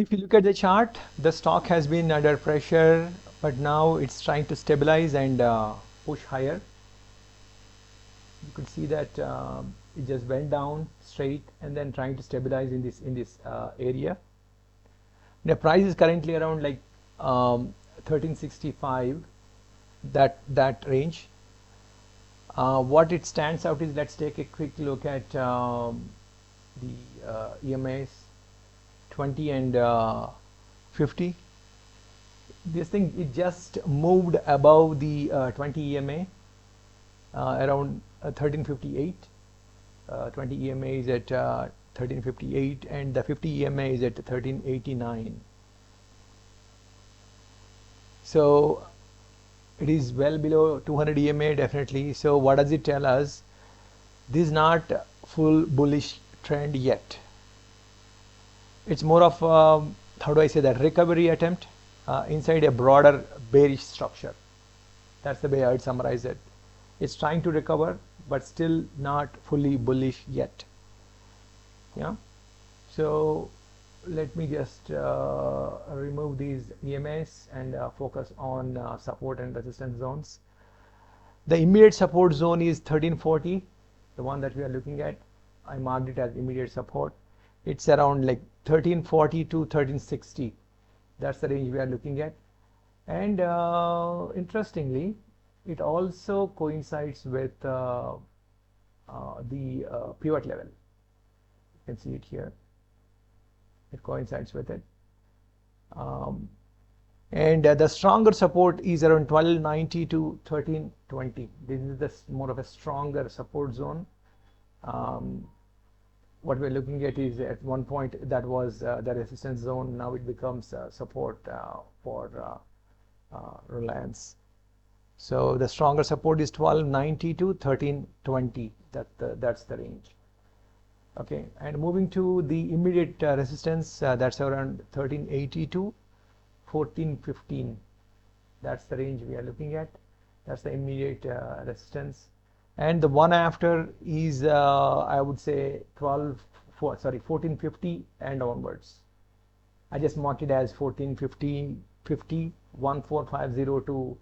If you look at the chart, the stock has been under pressure, but now it's trying to stabilize and push higher. You could see that it just went down straight and then trying to stabilize in this area. The price is currently around like 1365, that range. What it stands out is, let's take a quick look at the EMAs 20 and 50. This thing, it just moved above the 20 EMA around 1358. 20 EMA is at 1358 and the 50 EMA is at 1389. So it is well below 200 EMA definitely. So what does it tell us? This is not full bullish trend yet. It's more of how do I say that, recovery attempt inside a broader bearish structure. That's the way I would summarize it. It's trying to recover, but still not fully bullish yet. Yeah. So let me just remove these EMAs and focus on support and resistance zones. The immediate support zone is 1340, the one that we are looking at. I marked it as immediate support. It's around like 1340 to 1360. That's the range we are looking at. And interestingly, it also coincides with the pivot level. You can see it here. It coincides with it. And the stronger support is around 1290 to 1320. This is the more of a stronger support zone. What we're looking at is, at one point that was the resistance zone. Now it becomes support for Reliance. So the stronger support is 1290 to 1320. That's the range. Okay, and moving to the immediate resistance, that's around 1380 to 1415. That's the range we are looking at. That's the immediate resistance. And the one after is I would say 1450 and onwards. I just marked it as 1450, 1450 to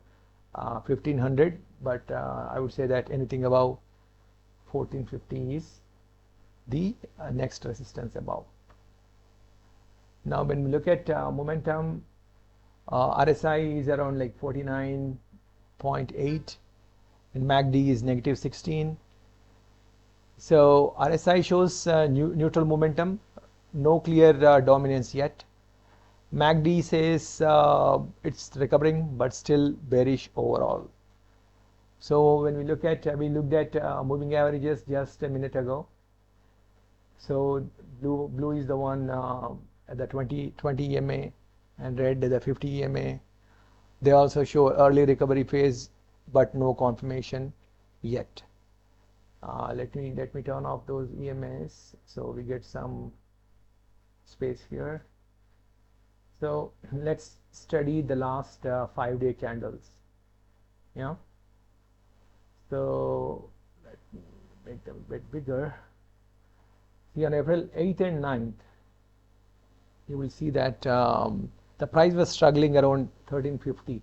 1500, but I would say that anything above 1450 is the next resistance above. Now when we look at momentum, RSI is around like 49.8 and MACD is negative 16. So RSI shows neutral momentum, no clear dominance yet. MACD says it's recovering but still bearish overall. So when we look at, we looked at moving averages just a minute ago. So blue is the one at the 20 EMA and red the 50 EMA. They also show early recovery phase but no confirmation yet. Let me turn off those EMAs so we get some space here. So let's study the last 5-day candles. Yeah. So let me make them a bit bigger. See, on April 8th and 9th, you will see that the price was struggling around 1350.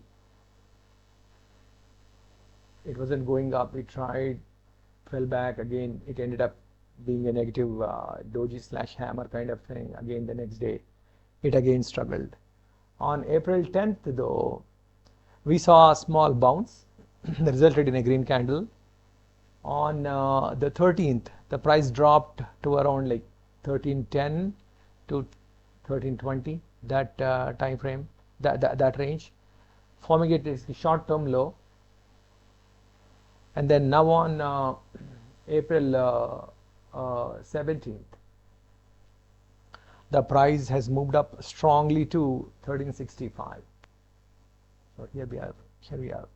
It wasn't going up. It tried, fell back again. It ended up being a negative doji / hammer kind of thing. Again, the next day, it again struggled. On April 10th, though, we saw a small bounce that resulted in a green candle. On the 13th, the price dropped to around like 1310 to 1320, that time frame, that range, forming it as a short-term low. And then now on April 17th, the price has moved up strongly to 1365. So here we are.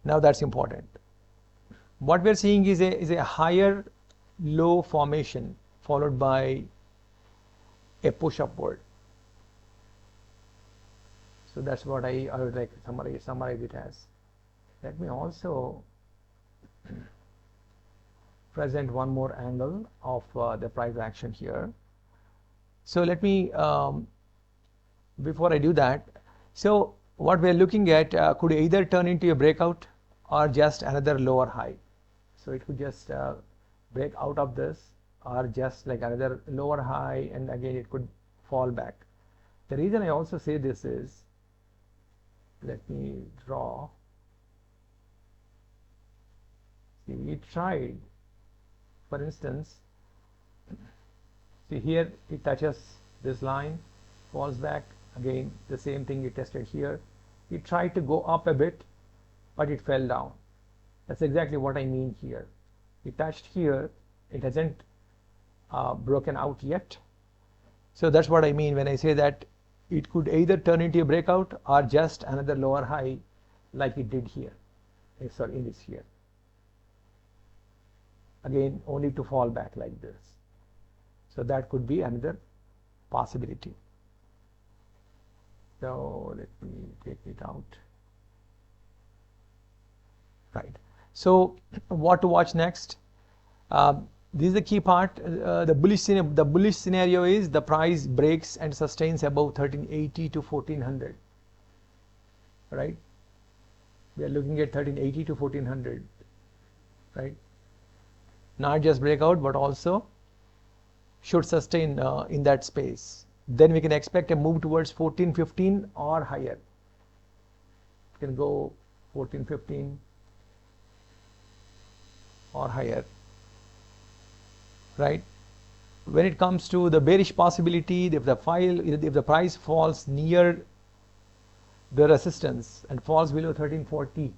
Now that's important. What we're seeing is a higher low formation followed by a push upward. So that's what I would like to summarize it as. Let me also present one more angle of the price action here. So let me before I do that, so what we're looking at could either turn into a breakout or just another lower high. So it could just break out of this or just like another lower high, and again it could fall back. The reason I also say this is, let me draw. See, it tried, for instance, see here it touches this line, falls back, again the same thing it tested here. It tried to go up a bit, but it fell down. That's exactly what I mean here. It touched here, it hasn't broken out yet. So that's what I mean when I say that it could either turn into a breakout or just another lower high like it did here. Sorry, in this here. Again, only to fall back like this. So that could be another possibility. So let me take it out. Right. So what to watch next? This is the key part. The bullish scenario is the price breaks and sustains above 1380 to 1400. Right. We are looking at 1380 to 1400. Right. Not just breakout, but also should sustain in that space. Then we can expect a move towards 1415 or higher. You can go 1415 or higher. Right. When it comes to the bearish possibility, if the price falls near the resistance and falls below 1340,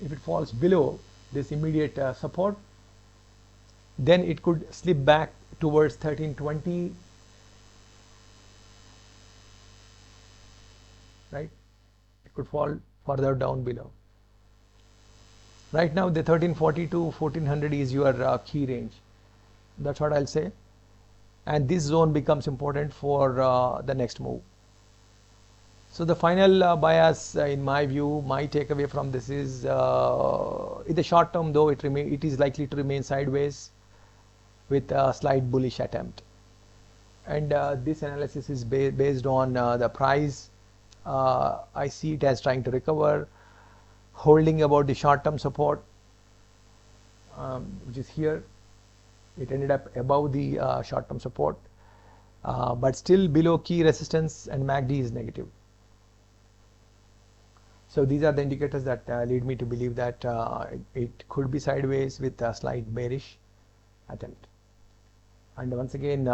if it falls below this immediate support, then it could slip back towards 1320, right? It could fall further down below. Right now the 1340 to 1400 is your key range. That's what I'll say. And this zone becomes important for the next move. So the final bias, in my view, my takeaway from this is, in the short term though, it is likely to remain sideways with a slight bullish attempt. And this analysis is based on the price. I see it as trying to recover, holding about the short term support, which is here. It ended up above the short term support, but still below key resistance, and MACD is negative. So these are the indicators that lead me to believe that it could be sideways with a slight bearish attempt. And once again,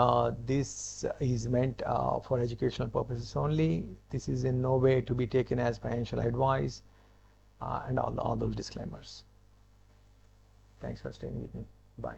this is meant for educational purposes only. This is in no way to be taken as financial advice, and all those disclaimers. Thanks for staying with me. Bye.